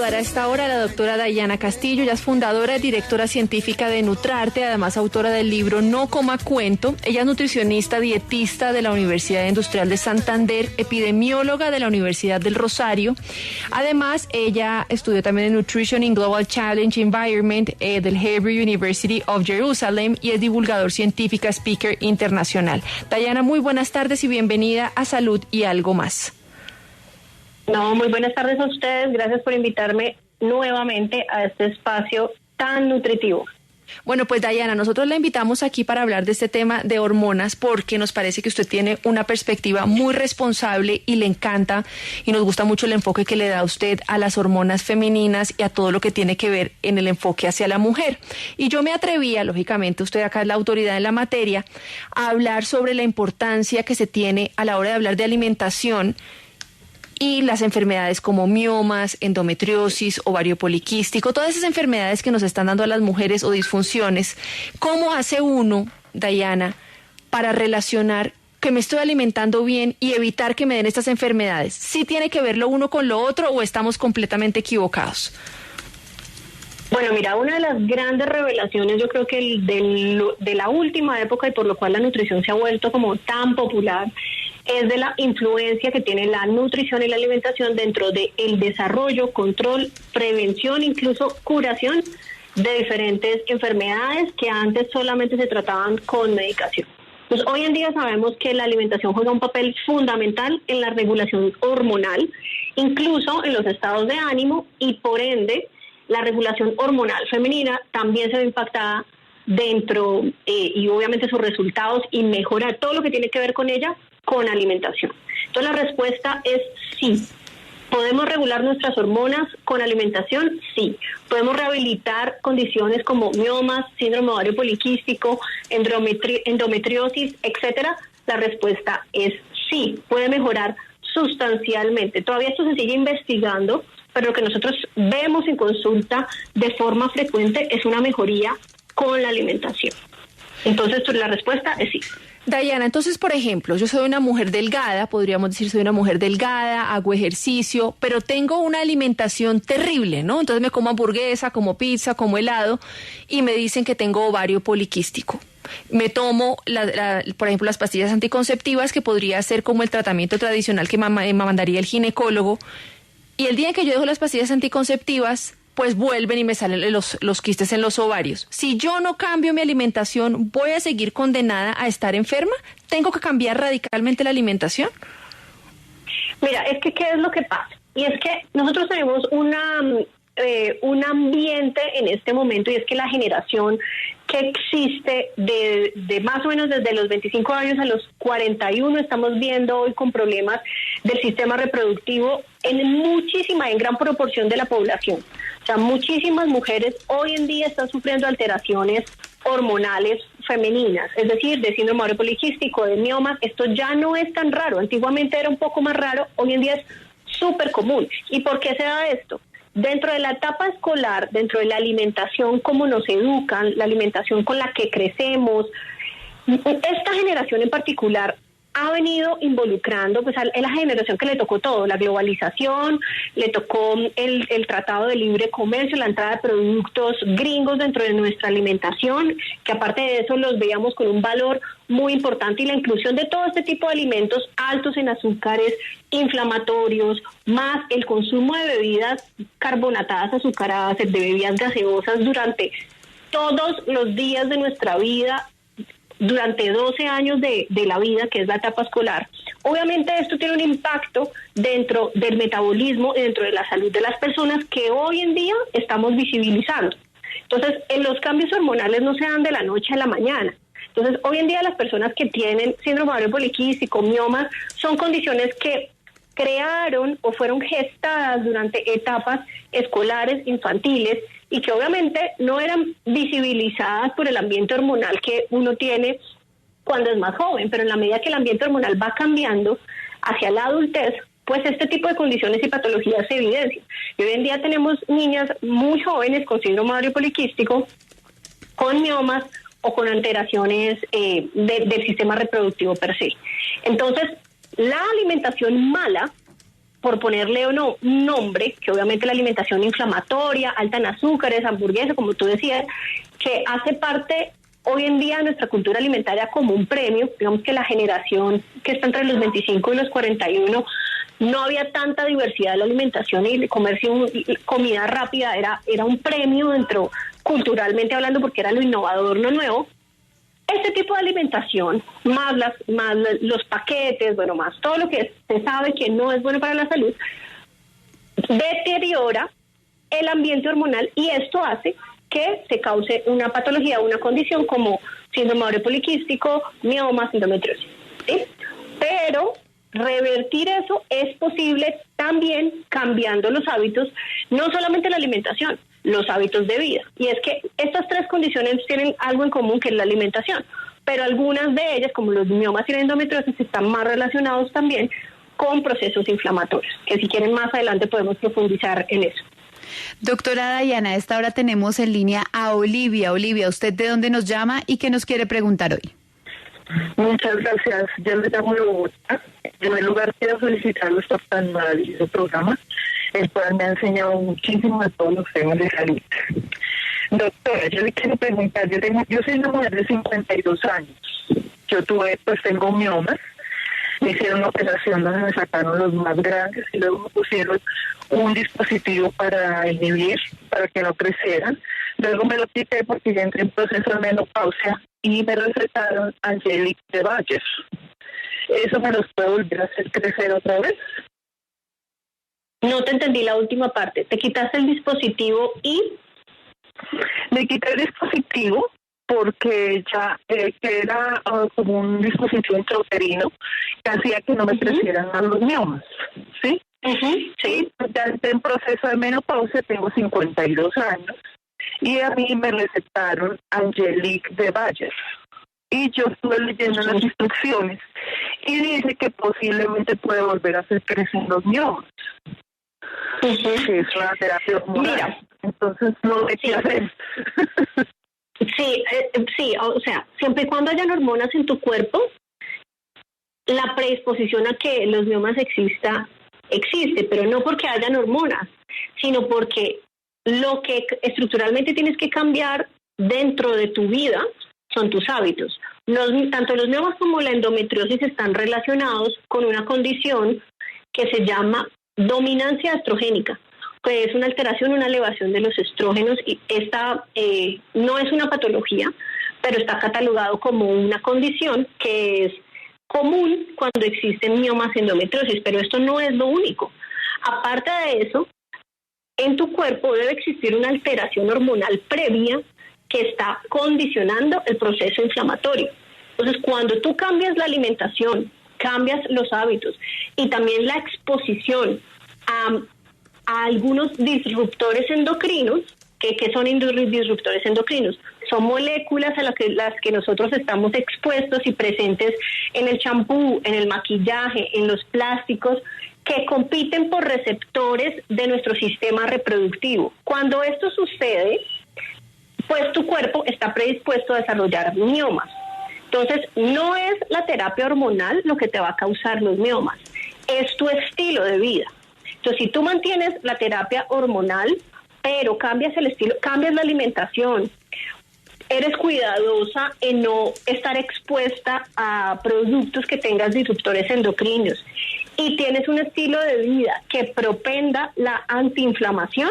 saludar a esta hora a la doctora Dayana Castillo. Ella es fundadora y directora científica de Nutrarte, además autora del libro No Coma Cuento. Ella es nutricionista, dietista de la Universidad Industrial de Santander, epidemióloga de la Universidad del Rosario. Además, ella estudió también en Nutrition in Global Challenge Environment del Hebrew University of Jerusalem y es divulgador científica, speaker internacional. Dayana, muy buenas tardes y bienvenida a Salud y Algo Más. No, muy buenas tardes a ustedes. Gracias por invitarme nuevamente a este espacio tan nutritivo. Bueno, pues Dayana, nosotros la invitamos aquí para hablar de este tema de hormonas porque nos parece que usted tiene una perspectiva muy responsable y le encanta y nos gusta mucho el enfoque que le da a usted a las hormonas femeninas y a todo lo que tiene que ver en el enfoque hacia la mujer. Y yo me atrevía, lógicamente usted acá es la autoridad en la materia, a hablar sobre la importancia que se tiene a la hora de hablar de alimentación y las enfermedades como miomas, endometriosis, ovario poliquístico, todas esas enfermedades que nos están dando a las mujeres o disfunciones. ¿Cómo hace uno, Dayana, para relacionar que me estoy alimentando bien y evitar que me den estas enfermedades? ¿Sí tiene que ver lo uno con lo otro o estamos completamente equivocados? Bueno, mira, una de las grandes revelaciones, yo creo que de la última época y por lo cual la nutrición se ha vuelto como tan popular, es de la influencia que tiene la nutrición y la alimentación dentro del desarrollo, control, prevención, incluso curación de diferentes enfermedades que antes solamente se trataban con medicación. Pues hoy en día sabemos que la alimentación juega un papel fundamental en la regulación hormonal, incluso en los estados de ánimo, y por ende la regulación hormonal femenina también se ve impactada dentro y obviamente sus resultados y mejorar todo lo que tiene que ver con ella con alimentación. Entonces la respuesta es sí. ¿Podemos regular nuestras hormonas con alimentación? Sí. ¿Podemos rehabilitar condiciones como miomas, síndrome ovario poliquístico, endometriosis, etcétera? La respuesta es sí. Puede mejorar sustancialmente. Todavía esto se sigue investigando, pero lo que nosotros vemos en consulta de forma frecuente es una mejoría con la alimentación. Entonces la respuesta es sí. Dayana, entonces, por ejemplo, yo soy una mujer delgada, podríamos decir soy una mujer delgada, hago ejercicio, pero tengo una alimentación terrible, ¿no? Entonces me como hamburguesa, como pizza, como helado y me dicen que tengo ovario poliquístico. Me tomo, por ejemplo, las pastillas anticonceptivas, que podría ser como el tratamiento tradicional que me mandaría el ginecólogo, y el día en que yo dejo las pastillas anticonceptivas, pues vuelven y me salen los quistes en los ovarios. Si yo no cambio mi alimentación, ¿voy a seguir condenada a estar enferma? ¿Tengo que cambiar radicalmente la alimentación? Mira, es que ¿qué es lo que pasa? Y es que nosotros tenemos un ambiente en este momento, y es que la generación que existe de más o menos desde los 25 años a los 41 estamos viendo hoy con problemas del sistema reproductivo en gran proporción de la población. O sea, muchísimas mujeres hoy en día están sufriendo alteraciones hormonales femeninas, es decir, de síndrome ovario poliquístico, de miomas. Esto ya no es tan raro. Antiguamente era un poco más raro, hoy en día es súper común. ¿Y por qué se da esto? Dentro de la etapa escolar, dentro de la alimentación, como nos educan, la alimentación con la que crecemos, esta generación en particular ha venido involucrando, pues es la generación que le tocó todo, la globalización, le tocó el Tratado de Libre Comercio, la entrada de productos gringos dentro de nuestra alimentación, que aparte de eso los veíamos con un valor muy importante, y la inclusión de todo este tipo de alimentos altos en azúcares, inflamatorios, más el consumo de bebidas carbonatadas, azucaradas, de bebidas gaseosas durante todos los días de nuestra vida, durante 12 años de la vida, que es la etapa escolar. Obviamente esto tiene un impacto dentro del metabolismo y dentro de la salud de las personas que hoy en día estamos visibilizando. Entonces, los cambios hormonales no se dan de la noche a la mañana. Entonces, hoy en día las personas que tienen síndrome ovario poliquístico, miomas, son condiciones que crearon o fueron gestadas durante etapas escolares, infantiles, y que obviamente no eran visibilizadas por el ambiente hormonal que uno tiene cuando es más joven, pero en la medida que el ambiente hormonal va cambiando hacia la adultez, pues este tipo de condiciones y patologías se evidencian. Y hoy en día tenemos niñas muy jóvenes con síndrome ovario poliquístico, con miomas o con alteraciones del sistema reproductivo per se. Entonces, la alimentación mala por ponerle o no un nombre, que obviamente la alimentación inflamatoria, alta en azúcares, hamburguesa, como tú decías, que hace parte hoy en día de nuestra cultura alimentaria como un premio. Digamos que la generación que está entre los 25 y los 41, no había tanta diversidad de la alimentación y comerse comida rápida era un premio dentro, culturalmente hablando, porque era lo innovador, lo nuevo. Este tipo de alimentación, más los paquetes, bueno, más todo lo que se sabe que no es bueno para la salud, deteriora el ambiente hormonal y esto hace que se cause una patología, una condición como síndrome ovario poliquístico, miomas, endometriosis, ¿sí? Pero revertir eso es posible también cambiando los hábitos, no solamente la alimentación, los hábitos de vida. Y es que estas tres condiciones tienen algo en común, que es la alimentación, pero algunas de ellas, como los miomas y la endometriosis, están más relacionados también con procesos inflamatorios, que si quieren más adelante podemos profundizar en eso. Doctora Dayana, a esta hora tenemos en línea a Olivia. Olivia, ¿usted de dónde nos llama y qué nos quiere preguntar hoy? Muchas gracias. Yo le llamo de Bogotá. En primer lugar, quiero felicitarlos por tan maravilloso programa, el cual me ha enseñado muchísimo de todos los temas de salud. Doctora, yo le quiero preguntar, yo soy una mujer de 52 años. Yo tengo miomas. Me hicieron una operación donde me sacaron los más grandes y luego me pusieron un dispositivo para inhibir, para que no crecieran. Luego me lo quité porque ya entré en proceso de menopausia y me recetaron Angelic de Bayer. ¿Eso me los puede volver a hacer crecer otra vez? No te entendí la última parte. ¿Te quitaste el dispositivo y...? Me quité el dispositivo porque ya que era como un dispositivo intrauterino que hacía que no me crecieran más los miomas, ¿sí? Uh-huh. Sí, ya entré en proceso de menopausia, tengo 52 años, y a mí me recetaron Angelic de Bayer. Y yo estuve leyendo las instrucciones y dice que posiblemente puede volver a hacer crecer los miomas. Uh-huh. Que es una terapia hormonal. Mira, entonces no sé qué hacer. Sí, o sea, siempre y cuando hayan hormonas en tu cuerpo, la predisposición a que los miomas existe, pero no porque hayan hormonas, sino porque lo que estructuralmente tienes que cambiar dentro de tu vida son tus hábitos. Tanto los miomas como la endometriosis están relacionados con una condición que se llama dominancia estrogénica, que es una alteración, una elevación de los estrógenos, y esta no es una patología, pero está catalogado como una condición que es común cuando existen miomas y endometriosis, pero esto no es lo único. Aparte de eso, en tu cuerpo debe existir una alteración hormonal previa que está condicionando el proceso inflamatorio. Entonces, cuando tú cambias la alimentación, cambias los hábitos y también la exposición a algunos disruptores endocrinos, ¿qué son disruptores endocrinos? Son moléculas a las que nosotros estamos expuestos y presentes en el champú, en el maquillaje, en los plásticos, que compiten por receptores de nuestro sistema reproductivo. Cuando esto sucede, pues tu cuerpo está predispuesto a desarrollar miomas. Entonces, no es la terapia hormonal lo que te va a causar los miomas, es tu estilo de vida. Entonces, si tú mantienes la terapia hormonal, pero cambias el estilo, cambias la alimentación, eres cuidadosa en no estar expuesta a productos que tengan disruptores endocrinos y tienes un estilo de vida que propenda la antiinflamación,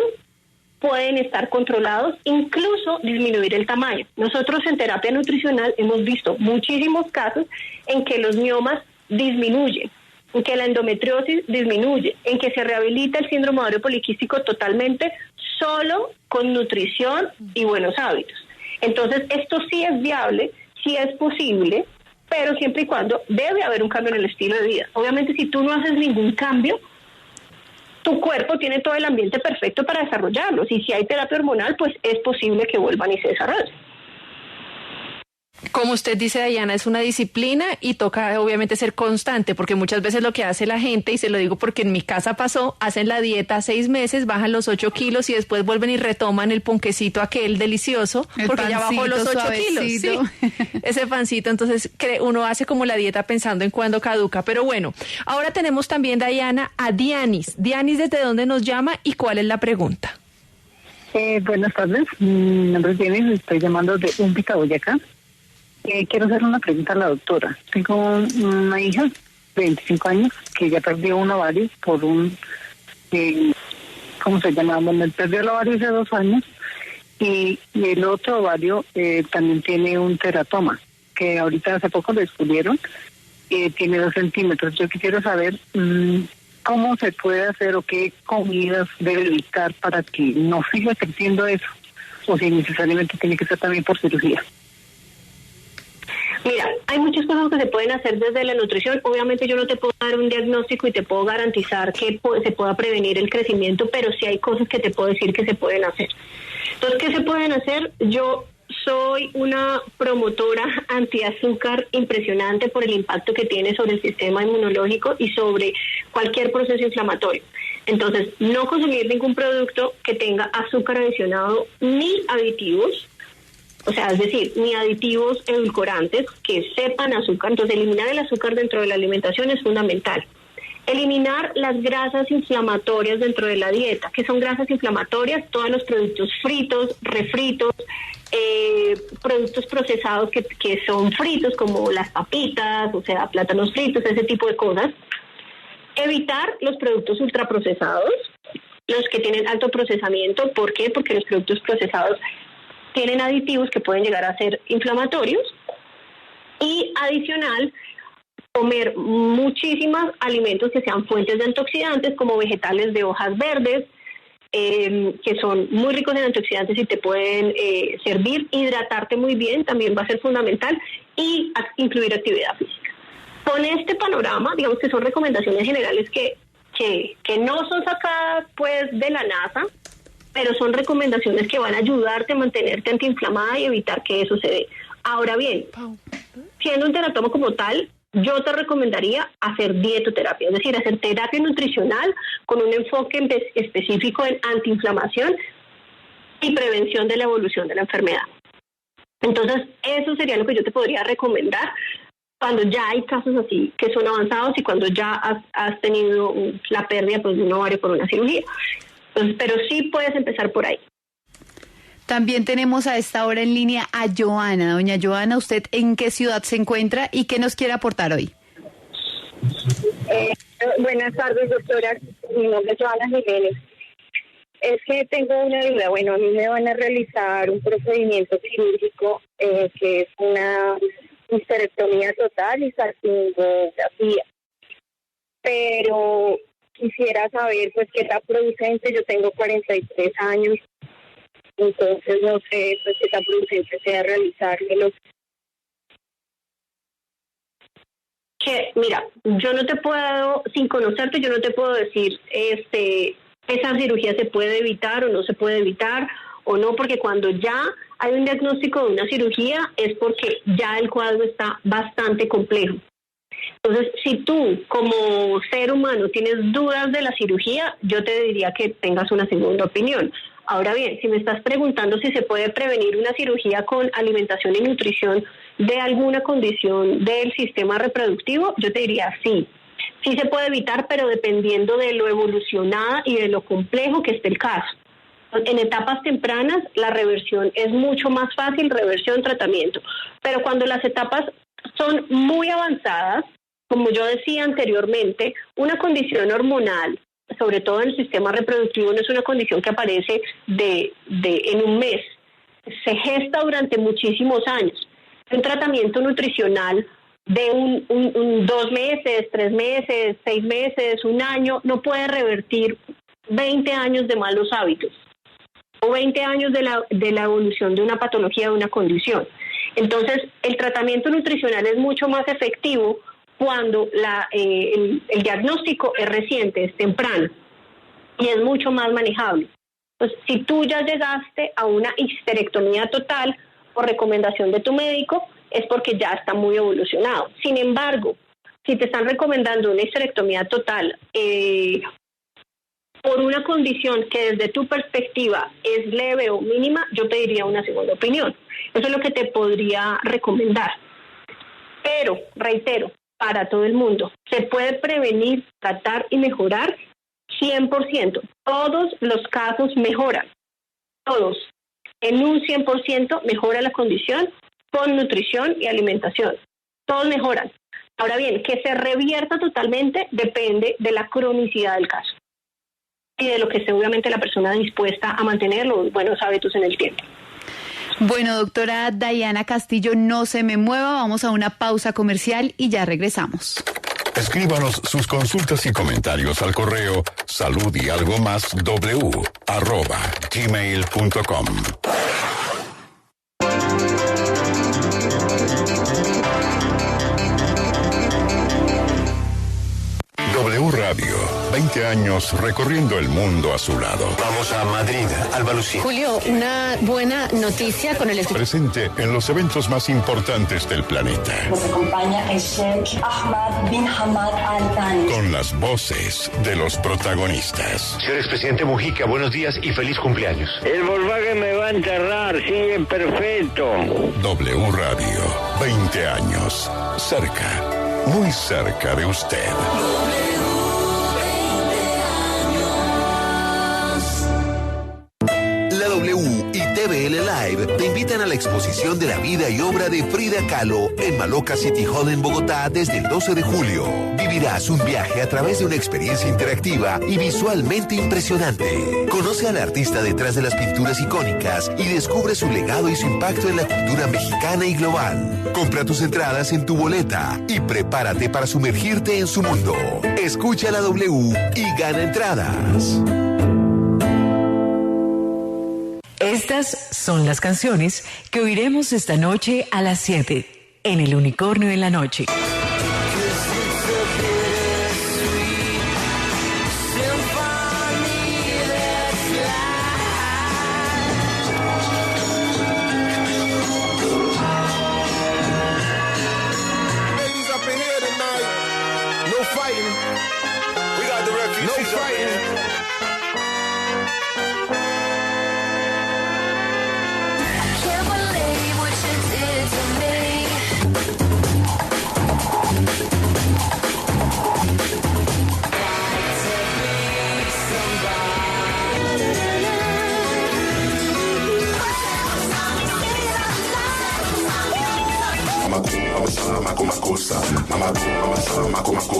pueden estar controlados, incluso disminuir el tamaño. Nosotros en terapia nutricional hemos visto muchísimos casos en que los miomas disminuyen, en que la endometriosis disminuye, en que se rehabilita el síndrome ovario poliquístico totalmente solo con nutrición y buenos hábitos. Entonces, esto sí es viable, sí es posible, pero siempre y cuando debe haber un cambio en el estilo de vida. Obviamente, si tú no haces ningún cambio, tu cuerpo tiene todo el ambiente perfecto para desarrollarlos. Y si hay terapia hormonal, pues es posible que vuelvan y se desarrollen. Como usted dice, Dayana, es una disciplina y toca obviamente ser constante, porque muchas veces lo que hace la gente, y se lo digo porque en mi casa pasó, hacen la dieta 6 meses, bajan los 8 kilos y después vuelven y retoman el ponquecito aquel delicioso, porque ya bajó los 8 kilos. Sí, ese pancito, entonces uno hace como la dieta pensando en cuándo caduca. Pero bueno, ahora tenemos también, Dayana, a Dianis. Dianis, ¿desde dónde nos llama y cuál es la pregunta? Buenas tardes, mi nombre es Dianis, estoy llamando de Úmpica, Boyacá. Quiero hacer una pregunta a la doctora. Tengo una hija de 25 años que ya perdió un ovario por ¿cómo se llama? Bueno, él perdió el ovario hace 2 años y el otro ovario también tiene un teratoma, que ahorita hace poco lo descubrieron, tiene 2 centímetros. Yo quisiera saber cómo se puede hacer o qué comidas debe evitar para que no siga creciendo eso, o si necesariamente tiene que ser también por cirugía. Mira, hay muchas cosas que se pueden hacer desde la nutrición. Obviamente yo no te puedo dar un diagnóstico y te puedo garantizar que se pueda prevenir el crecimiento, pero sí hay cosas que te puedo decir que se pueden hacer. Entonces, ¿qué se pueden hacer? Yo soy una promotora antiazúcar impresionante por el impacto que tiene sobre el sistema inmunológico y sobre cualquier proceso inflamatorio. Entonces, no consumir ningún producto que tenga azúcar adicionado ni aditivos. O sea, es decir, ni aditivos edulcorantes que sepan azúcar. Entonces, eliminar el azúcar dentro de la alimentación es fundamental. Eliminar las grasas inflamatorias dentro de la dieta. ¿Qué son grasas inflamatorias? Todos los productos fritos, refritos, productos procesados que son fritos, como las papitas, o sea, plátanos fritos, ese tipo de cosas. Evitar los productos ultraprocesados, los que tienen alto procesamiento. ¿Por qué? Porque los productos procesados tienen aditivos que pueden llegar a ser inflamatorios. Y adicional, comer muchísimos alimentos que sean fuentes de antioxidantes, como vegetales de hojas verdes, que son muy ricos en antioxidantes y te pueden servir. Hidratarte muy bien también va a ser fundamental, y incluir actividad física. Con este panorama, digamos que son recomendaciones generales que no son sacadas pues de la NASA, pero son recomendaciones que van a ayudarte a mantenerte antiinflamada y evitar que eso se dé. Ahora bien, siendo un teratoma como tal, yo te recomendaría hacer dietoterapia, es decir, hacer terapia nutricional con un enfoque específico en antiinflamación y prevención de la evolución de la enfermedad. Entonces, eso sería lo que yo te podría recomendar cuando ya hay casos así que son avanzados y cuando ya has tenido la pérdida pues, de un ovario por una cirugía. Entonces, pero sí puedes empezar por ahí. También tenemos a esta hora en línea a Joana. Doña Joana, ¿usted en qué ciudad se encuentra y qué nos quiere aportar hoy? Buenas tardes, doctora. Mi nombre es Joana Jiménez. Es que tengo una duda. Bueno, a mí me van a realizar un procedimiento quirúrgico que es una histerectomía total y salpingografía. Pero quisiera saber, pues, qué tan producente. Yo tengo 43 años. Entonces, no sé, pues, qué tan producente sea realizármelo. Que, mira, yo no te puedo, sin conocerte, yo no te puedo decir, esa cirugía se puede evitar o no se puede evitar, o no, porque cuando ya hay un diagnóstico de una cirugía es porque ya el cuadro está bastante complejo. Entonces, si tú como ser humano tienes dudas de la cirugía, yo te diría que tengas una segunda opinión. Ahora bien, si me estás preguntando si se puede prevenir una cirugía con alimentación y nutrición de alguna condición del sistema reproductivo, yo te diría sí. Sí se puede evitar, pero dependiendo de lo evolucionada y de lo complejo que esté el caso. En etapas tempranas, la reversión es mucho más fácil, reversión, tratamiento. Pero cuando las etapas son muy avanzadas, como yo decía anteriormente, una condición hormonal, sobre todo en el sistema reproductivo, no es una condición que aparece en un mes. Se gesta durante muchísimos años. Un tratamiento nutricional de 2 meses, 3 meses, 6 meses, 1 año, no puede revertir 20 años de malos hábitos o 20 años de la evolución de una patología, de una condición. Entonces, el tratamiento nutricional es mucho más efectivo cuando el diagnóstico es reciente, es temprano, y es mucho más manejable. Pues, si tú ya llegaste a una histerectomía total por recomendación de tu médico, es porque ya está muy evolucionado. Sin embargo, si te están recomendando una histerectomía total por una condición que desde tu perspectiva es leve o mínima, yo pediría una segunda opinión. Eso es lo que te podría recomendar. Pero, reitero, para todo el mundo, se puede prevenir, tratar y mejorar 100%. Todos los casos mejoran. Todos. En un 100% mejora la condición con nutrición y alimentación. Todos mejoran. Ahora bien, que se revierta totalmente depende de la cronicidad del caso y de lo que esté obviamente la persona dispuesta a mantener los buenos hábitos en el tiempo. Bueno, doctora Dayana Castillo, no se me mueva, vamos a una pausa comercial y ya regresamos. Escríbanos sus consultas y comentarios al correo saludyalgomas@gmail.com. W Radio, 20 años recorriendo el mundo a su lado. Vamos a Madrid, Alba Lucía. Julio, una buena noticia con el... Presente en los eventos más importantes del planeta. Nos acompaña el Sheikh Ahmad bin Hamad Al Thani. Con las voces de los protagonistas. Señor expresidente Mujica, buenos días y feliz cumpleaños. El Volkswagen me va a enterrar, sigue perfecto. W Radio, 20 años. Cerca, muy cerca de usted. Y TVL Live te invitan a la exposición de la vida y obra de Frida Kahlo en Maloca City Hall en Bogotá desde el 12 de julio. Vivirás un viaje a través de una experiencia interactiva y visualmente impresionante. Conoce al artista detrás de las pinturas icónicas y descubre su legado y su impacto en la cultura mexicana y global. Compra tus entradas en tu boleta y prepárate para sumergirte en su mundo. Escucha la W y gana entradas. Estas son las canciones que oiremos esta noche a las 7 en El Unicornio en la Noche.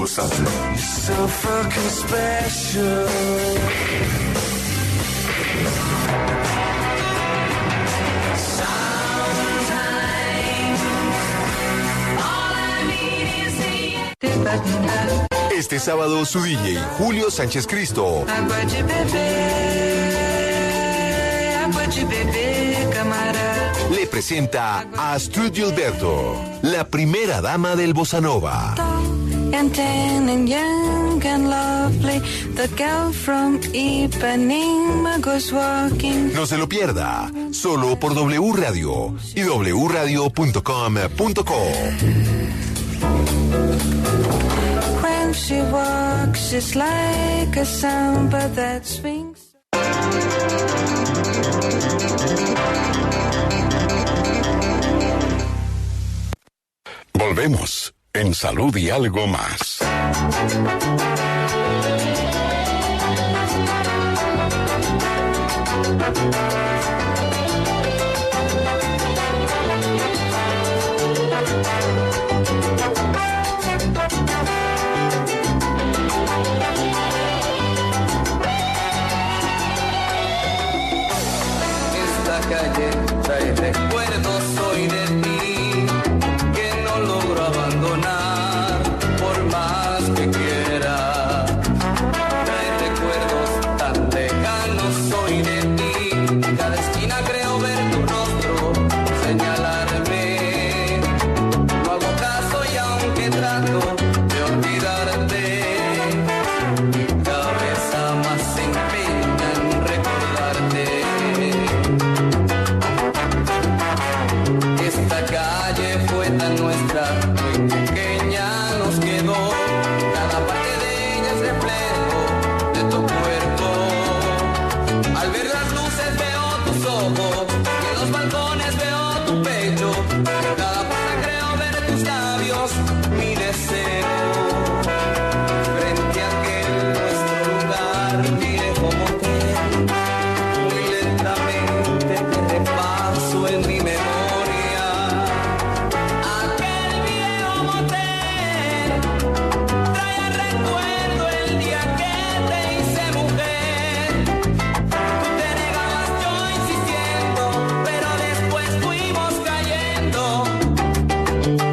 You're so fucking special. Este sábado su DJ Julio Sánchez Cristo le presenta a Astrid Gilberto, la primera dama del Bossa Nova. No se lo pierda, solo por W Radio y wradio.com.co. When she walks, it's like a samba that swings. Volvemos en Salud y Algo Más. Esta calle trae recuerdos hoy de ti, que no logro abandonar por más que quiera. Trae recuerdos tan lejanos hoy de ti, cada esquina creo ver tu rostro señalarme. No hago caso y aunque trato de olvidarte, mi cabeza más se empeña en recordarte. Esta ojo y en los balcones veo tu pecho. En cada puerta creo ver tus labios, mi deseo. Frente a aquel nuestro lugar, viejo motel, muy lentamente te repaso en mi memoria. Aquel viejo motel trae el recuerdo el día que te hice mujer. Tú te negabas, yo insistiendo, pero después fuimos cayendo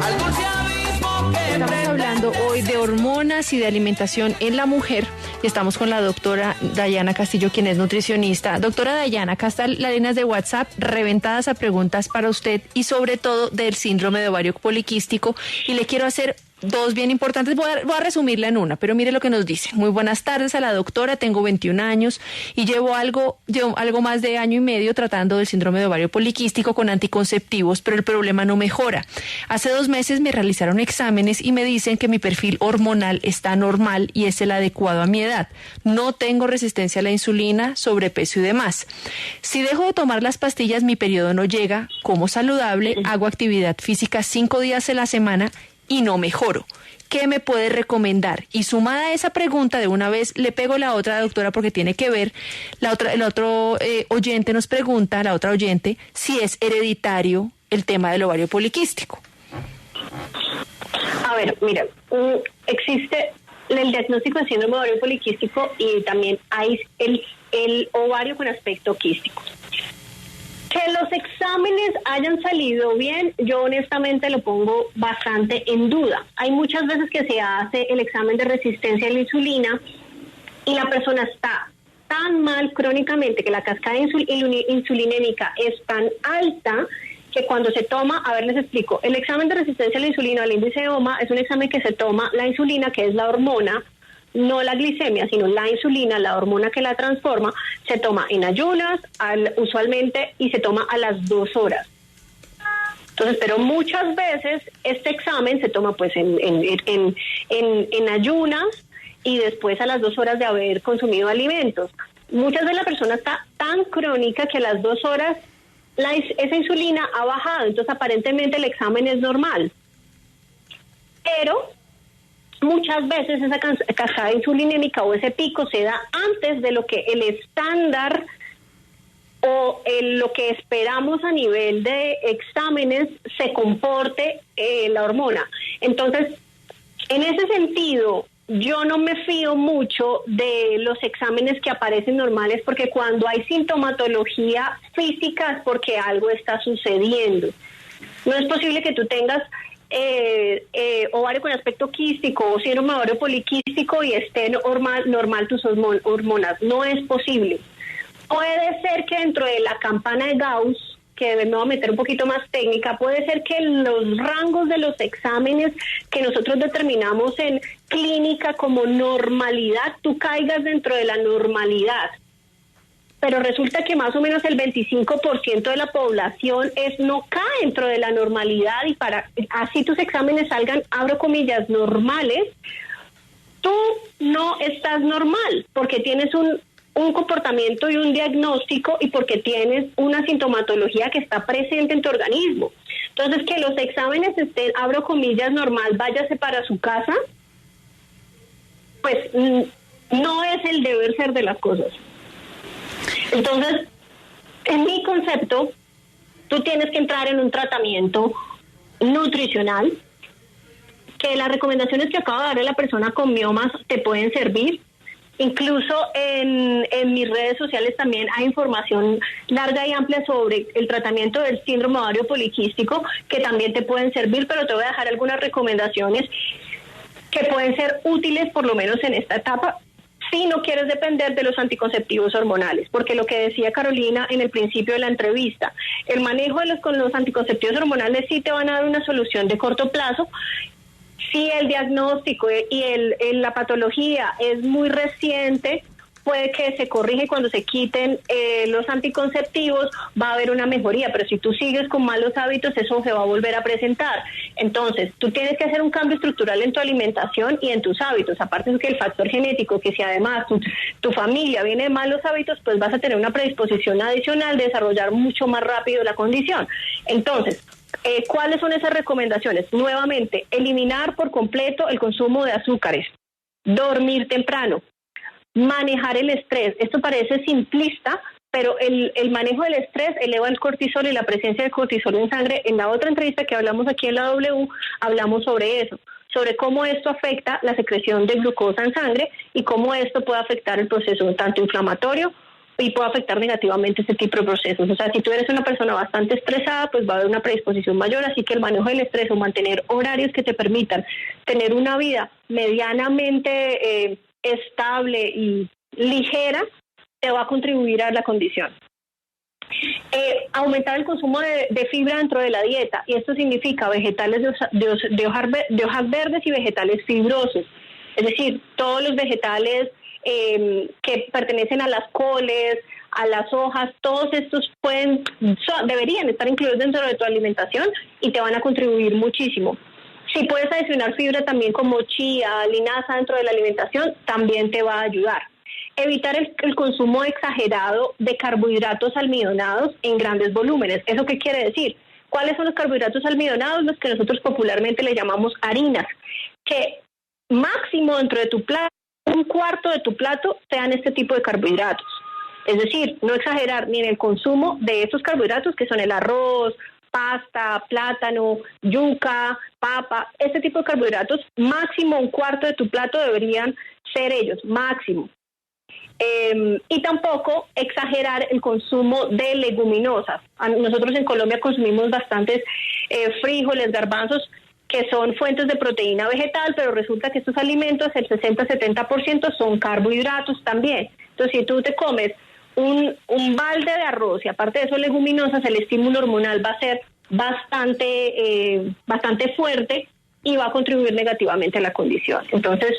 al dulce abismo que Estamos hablando hoy de hormonas y de alimentación en la mujer y estamos con la doctora Dayana Castillo, quien es nutricionista. Doctora Dayana, acá están las líneas de WhatsApp reventadas a preguntas para usted y sobre todo del síndrome de ovario poliquístico, y le quiero hacer dos bien importantes. Voy a resumirla en una, pero mire lo que nos dice. Muy buenas tardes a la doctora, tengo 21 años y llevo algo más de año y medio tratando del síndrome de ovario poliquístico con anticonceptivos, pero el problema no mejora. Hace 2 meses me realizaron exámenes y me dicen que mi perfil hormonal está normal y es el adecuado a mi edad. No tengo resistencia a la insulina, sobrepeso y demás. Si dejo de tomar las pastillas, mi periodo no llega, como saludable, hago actividad física 5 días a la semana y no mejoro. ¿Qué me puede recomendar? Y sumada a esa pregunta, de una vez le pego la otra, doctora, porque tiene que ver. El otro oyente nos pregunta, la otra oyente, si es hereditario el tema del ovario poliquístico. A ver, mira, existe el diagnóstico de síndrome de ovario poliquístico y también hay el ovario con aspecto quístico. Que los exámenes hayan salido bien, yo honestamente lo pongo bastante en duda. Hay muchas veces que se hace el examen de resistencia a la insulina y la persona está tan mal crónicamente que la cascada insulinémica es tan alta que cuando se toma, a ver, les explico, el examen de resistencia a la insulina, el índice de OMA, es un examen que se toma la insulina, que es la hormona, no la glicemia, sino la insulina, la hormona que la transforma, se toma en ayunas, usualmente, y se toma a las 2 horas. Entonces, pero muchas veces este examen se toma pues en ayunas y después a las 2 horas de haber consumido alimentos. Muchas veces la persona está tan crónica que a las 2 horas esa insulina ha bajado, entonces aparentemente el examen es normal. Pero muchas veces esa cascada insulinémica o ese pico se da antes de lo que el estándar o lo que esperamos a nivel de exámenes se comporte la hormona. Entonces, en ese sentido, yo no me fío mucho de los exámenes que aparecen normales, porque cuando hay sintomatología física es porque algo está sucediendo. No es posible que tú tengas ovario con aspecto quístico o síndrome de ovario poliquístico y estén normal tus hormonas. No es posible. Puede ser que dentro de la campana de Gauss, que me voy a meter un poquito más técnica, puede ser que los rangos de los exámenes que nosotros determinamos en clínica como normalidad, tú caigas dentro de la normalidad. Pero resulta que más o menos el 25% de la población no cae dentro de la normalidad, y para así tus exámenes salgan, abro comillas, normales, tú no estás normal porque tienes un comportamiento y un diagnóstico y porque tienes una sintomatología que está presente en tu organismo. Entonces, que los exámenes estén, abro comillas, normal, váyase para su casa, pues no es el deber ser de las cosas. Entonces, en mi concepto, tú tienes que entrar en un tratamiento nutricional, que las recomendaciones que acabo de darle a la persona con miomas te pueden servir. Incluso en mis redes sociales también hay información larga y amplia sobre el tratamiento del síndrome ovario poliquístico, que también te pueden servir, pero te voy a dejar algunas recomendaciones que pueden ser útiles por lo menos en esta etapa, si no quieres depender de los anticonceptivos hormonales, porque lo que decía Carolina en el principio de la entrevista, el manejo con los anticonceptivos hormonales sí te van a dar una solución de corto plazo. Si el diagnóstico y la patología es muy reciente, puede que se corrija y cuando se quiten los anticonceptivos va a haber una mejoría, pero si tú sigues con malos hábitos, eso se va a volver a presentar. Entonces, tú tienes que hacer un cambio estructural en tu alimentación y en tus hábitos. Aparte de que el factor genético, que si además tu familia viene de malos hábitos, pues vas a tener una predisposición adicional de desarrollar mucho más rápido la condición. Entonces, ¿cuáles son esas recomendaciones? Nuevamente, eliminar por completo el consumo de azúcares, dormir temprano, manejar el estrés. Esto parece simplista, pero el manejo del estrés eleva el cortisol y la presencia de cortisol en sangre. En la otra entrevista que hablamos aquí en la W, hablamos sobre eso, sobre cómo esto afecta la secreción de glucosa en sangre y cómo esto puede afectar el proceso tanto inflamatorio y puede afectar negativamente este tipo de procesos. O sea, si tú eres una persona bastante estresada, pues va a haber una predisposición mayor, así que el manejo del estrés o mantener horarios que te permitan tener una vida medianamente estable y ligera, te va a contribuir a la condición. Aumentar el consumo de fibra dentro de la dieta, y esto significa vegetales de hojas verdes y vegetales fibrosos, es decir, todos los vegetales que pertenecen a las coles, a las hojas, todos estos deberían estar incluidos dentro de tu alimentación y te van a contribuir muchísimo. Si puedes adicionar fibra también como chía, linaza dentro de la alimentación, también te va a ayudar. Evitar el consumo exagerado de carbohidratos almidonados en grandes volúmenes. ¿Eso qué quiere decir? ¿Cuáles son los carbohidratos almidonados? Los que nosotros popularmente le llamamos harinas, que máximo dentro de tu plato, un cuarto de tu plato sean este tipo de carbohidratos. Es decir, no exagerar ni en el consumo de estos carbohidratos que son el arroz, pasta, plátano, yuca, papa, este tipo de carbohidratos, máximo un cuarto de tu plato deberían ser ellos, máximo. Y tampoco exagerar el consumo de leguminosas. Nosotros en Colombia consumimos bastantes frijoles, garbanzos, que son fuentes de proteína vegetal, pero resulta que estos alimentos, el 60-70% son carbohidratos también. Entonces, si tú te comes un balde de arroz y aparte de eso leguminosas, el estímulo hormonal va a ser bastante fuerte y va a contribuir negativamente a la condición. Entonces,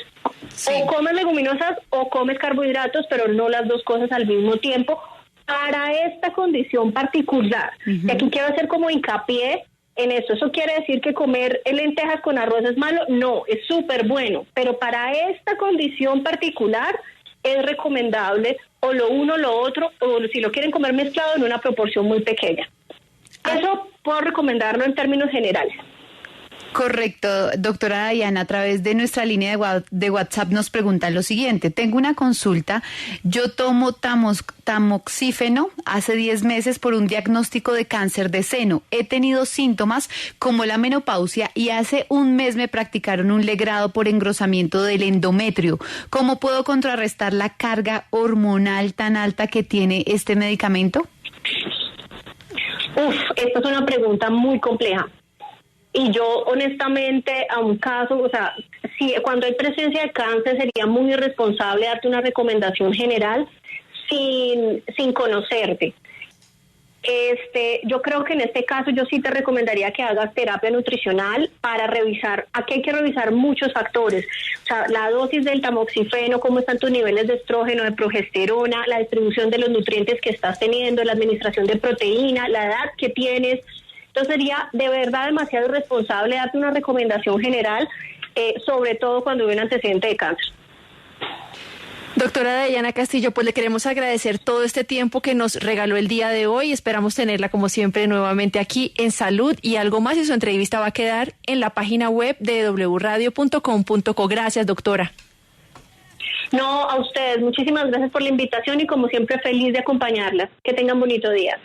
sí, o comes leguminosas o comes carbohidratos, pero no las dos cosas al mismo tiempo para esta condición particular. Uh-huh. Y aquí quiero hacer como hincapié en esto. ¿Eso quiere decir que comer lentejas con arroz es malo? No, es súper bueno, pero para esta condición particular es recomendable o lo uno o lo otro, o si lo quieren comer mezclado en una proporción muy pequeña. Eso puedo recomendarlo en términos generales. Correcto, doctora Dayana, a través de nuestra línea de WhatsApp nos preguntan lo siguiente: tengo una consulta, yo tomo tamoxífeno hace 10 meses por un diagnóstico de cáncer de seno, he tenido síntomas como la menopausia y hace un mes me practicaron un legrado por engrosamiento del endometrio. ¿Cómo puedo contrarrestar la carga hormonal tan alta que tiene este medicamento? Esta es una pregunta muy compleja. Y yo, honestamente, a un caso, o sea, si cuando hay presencia de cáncer sería muy irresponsable darte una recomendación general sin conocerte. Yo creo que en este caso yo sí te recomendaría que hagas terapia nutricional para revisar. Aquí hay que revisar muchos factores, o sea, la dosis del tamoxifeno, cómo están tus niveles de estrógeno, de progesterona, la distribución de los nutrientes que estás teniendo, la administración de proteína, la edad que tienes. Entonces sería de verdad demasiado irresponsable darte una recomendación general, sobre todo cuando hay un antecedente de cáncer. Doctora Dayana Castillo, pues le queremos agradecer todo este tiempo que nos regaló el día de hoy. Esperamos tenerla como siempre nuevamente aquí en Salud y Algo Más, y su entrevista va a quedar en la página web de wradio.com.co. Gracias, doctora. No, a ustedes, muchísimas gracias por la invitación y como siempre feliz de acompañarlas. Que tengan bonito día.